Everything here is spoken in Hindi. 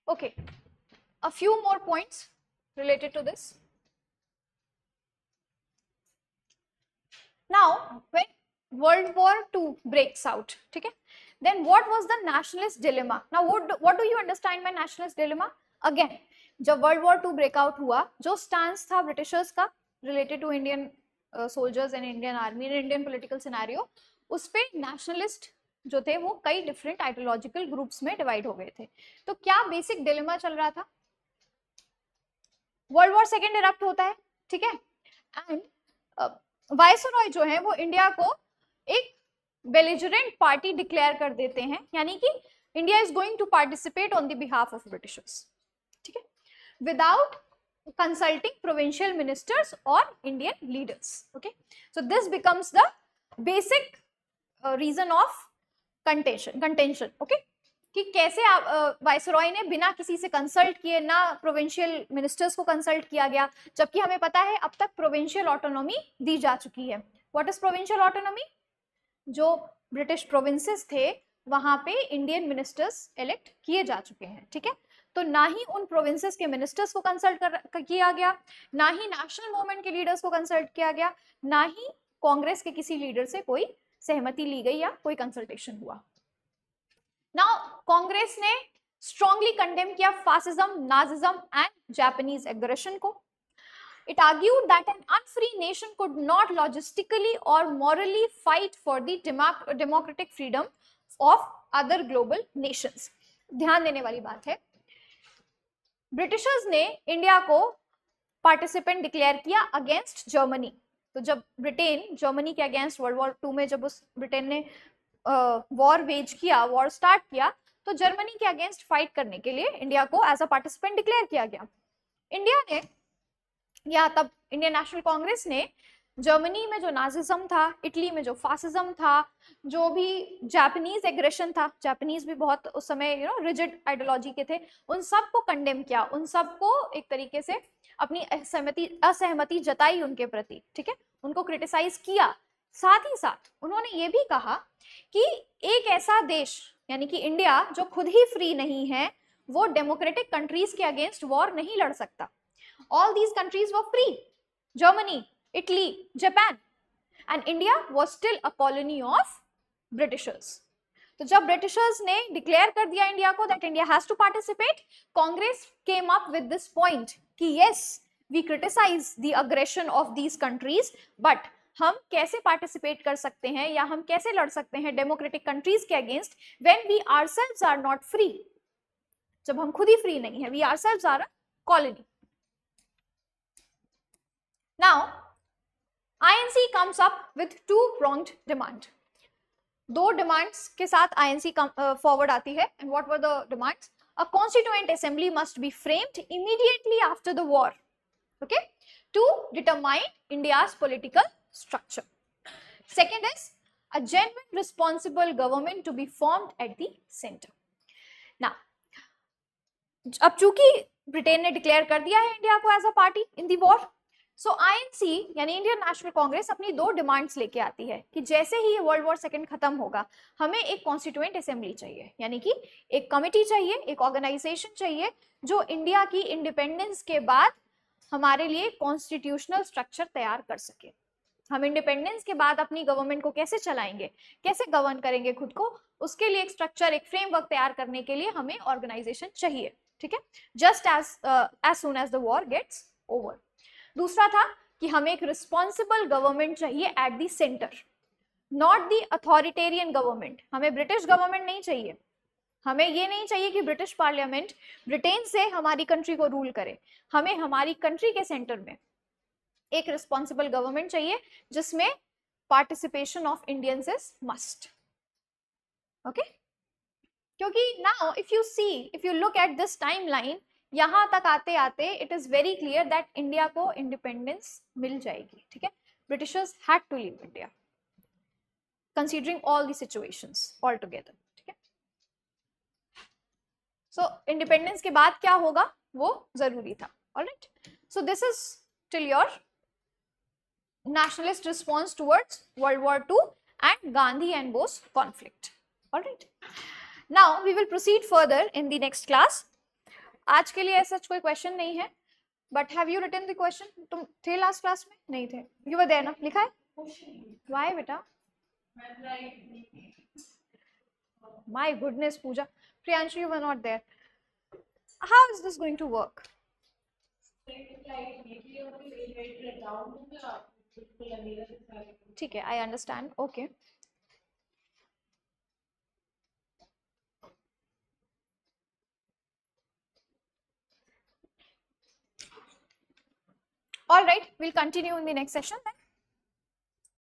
Okay, a few more points related to this. Now when World War II breaks out, ठीक है, then what was the nationalist dilemma? Now what do you understand by nationalist dilemma? Again, जब वर्ल्ड वॉर 2 ब्रेकआउट हुआ, जो स्टांस था ब्रिटिशर्स का related to Indian soldiers and Indian army and Indian political scenario, उस पे नेशनलिस्ट जो थे वो कई डिफरेंट आइडियोलॉजिकल ग्रुप्स में डिवाइड हो गए थे. तो क्या बेसिक डिलेमा चल रहा था? वर्ल्ड वॉर सेकेंड इरप्ट होता है, ठीक है, एंड वायसरॉय जो है वो इंडिया को एक बेलिजरेंट पार्टी डिक्लेयर कर देते हैं, यानी कि India is going to participate on the behalf of Britishers, ठीक है, without consulting provincial ministers or Indian leaders. Okay, so this becomes the basic reason of contention. Okay, कि कैसे वायसरॉय ने बिना किसी से कंसल्ट किए, ना प्रोविंशियल मिनिस्टर्स को कंसल्ट किया गया, जबकि हमें पता है अब तक प्रोविंशियल ऑटोनॉमी दी जा चुकी है. What is provincial autonomy? जो ब्रिटिश प्रोविंसेस थे वहां पे इंडियन मिनिस्टर्स इलेक्ट किए जा चुके हैं, ठीक है. तो ना ही उन प्रोविंसेस के मिनिस्टर्स को कंसल्ट किया गया, ना ही नेशनल मूवमेंट के लीडर्स को कंसल्ट किया गया, ना ही कांग्रेस के किसी लीडर से कोई सहमति ली गई या कोई कंसल्टेशन हुआ. नाउ कांग्रेस ने स्ट्रांगली कंडेम किया fascism, Nazism and Japanese aggression को. It argued that an unfree nation could not logistically or morally fight for the democratic freedom of other global nations. ध्यान देने वाली बात है, ब्रिटिशर्स ने इंडिया को पार्टिसिपेंट डिक्लेयर किया अगेंस्ट जर्मनी. तो जब ब्रिटेन जर्मनी के अगेंस्ट वर्ल्ड वॉर 2 में जब उस ब्रिटेन ने वॉर वेज किया, वॉर स्टार्ट किया, तो जर्मनी के अगेंस्ट फाइट करने के लिए इंडिया को एज अ पार्टिसिपेंट डिक्लेयर किया गया. इंडिया ने या तब इंडियन नेशनल कांग्रेस ने जर्मनी में जो नाजिज्म था, इटली में जो फासिज्म था, जो भी जापानीज एग्रेशन था, जापानीज भी बहुत उस समय रिजिड आइडियोलॉजी के थे, उन सब को कंडेम किया, उन सब को एक तरीके से अपनी असहमति जताई उनके प्रति, ठीक है, उनको क्रिटिसाइज किया. साथ ही साथ उन्होंने ये भी कहा कि एक ऐसा देश यानी कि इंडिया जो खुद ही फ्री नहीं है, वो डेमोक्रेटिक कंट्रीज के अगेंस्ट वॉर नहीं लड़ सकता. All these countries were free: Germany, Italy, Japan, and India was still a colony of Britishers. तो जब ब्रिटिशर्स ने डिक्लेयर कर दिया इंडिया को that India has to participate, Congress came up with this point कि yes, we criticize the aggression of these countries, but हम कैसे पार्टिसिपेट कर सकते हैं या हम कैसे लड़ सकते हैं डेमोक्रेटिक कंट्रीज के against when we ourselves are not free, जब हम खुद ही फ्री नहीं है, we ourselves are a colony. Now, INC comes up with two-pronged demand. दो demands के साथ INC forward आती है. And what were the demands? A constituent assembly must be framed immediately after the war, okay, to determine India's political structure. Second is a genuine responsible government to be formed at the center. Now, अब चूंकि ब्रिटेन ने डिक्लेयर कर दिया है इंडिया को as a party in the war, so INC यानी इंडियन नेशनल कांग्रेस अपनी दो डिमांड्स लेके आती है कि जैसे ही वर्ल्ड वॉर सेकेंड खत्म होगा, हमें एक कॉन्स्टिट्यूएंट असेंबली चाहिए, यानी कि एक कमिटी चाहिए, एक ऑर्गेनाइजेशन चाहिए जो इंडिया की इंडिपेंडेंस के बाद हमारे लिए कॉन्स्टिट्यूशनल स्ट्रक्चर तैयार कर सके. हम इंडिपेंडेंस के बाद अपनी गवर्नमेंट को कैसे चलाएंगे, कैसे गवर्न करेंगे खुद को, उसके लिए एक स्ट्रक्चर, एक फ्रेमवर्क तैयार करने के लिए हमें ऑर्गेनाइजेशन चाहिए, ठीक है, just as soon as the war gets over. दूसरा था कि हमें एक रिस्पॉन्सिबल गवर्नमेंट चाहिए at the centre, not the authoritarian government. हमें ब्रिटिश गवर्नमेंट नहीं चाहिए, हमें ये नहीं चाहिए कि ब्रिटिश पार्लियामेंट ब्रिटेन से हमारी कंट्री को रूल करे. हमें हमारी कंट्री के सेंटर में एक रिस्पॉन्सिबल गवर्नमेंट चाहिए जिसमें participation of Indians is must. Okay, क्योंकि now if you look at this timeline, यहां तक आते आते it is very clear that India को इंडिपेंडेंस मिल जाएगी, ठीक है. Britishers had to leave India considering all the situations all together, ठीक है. सो इंडिपेंडेंस के बाद क्या होगा वो जरूरी था. Alright, so this is till your nationalist response towards World War II and Gandhi and Bose conflict. All right. Now we will proceed further in the next class. आज के लिए ऐसा कोई क्वेश्चन नहीं है, but have you written the question? तुम थे लास्ट क्लास में? नहीं थे, यू वर देयर ना? लिखा है? व्हाई बेटा? My goodness Pooja, Priyanshu you were not there. How is this going to work? ठीक है, I understand. Okay, all right, we'll continue in the next session then.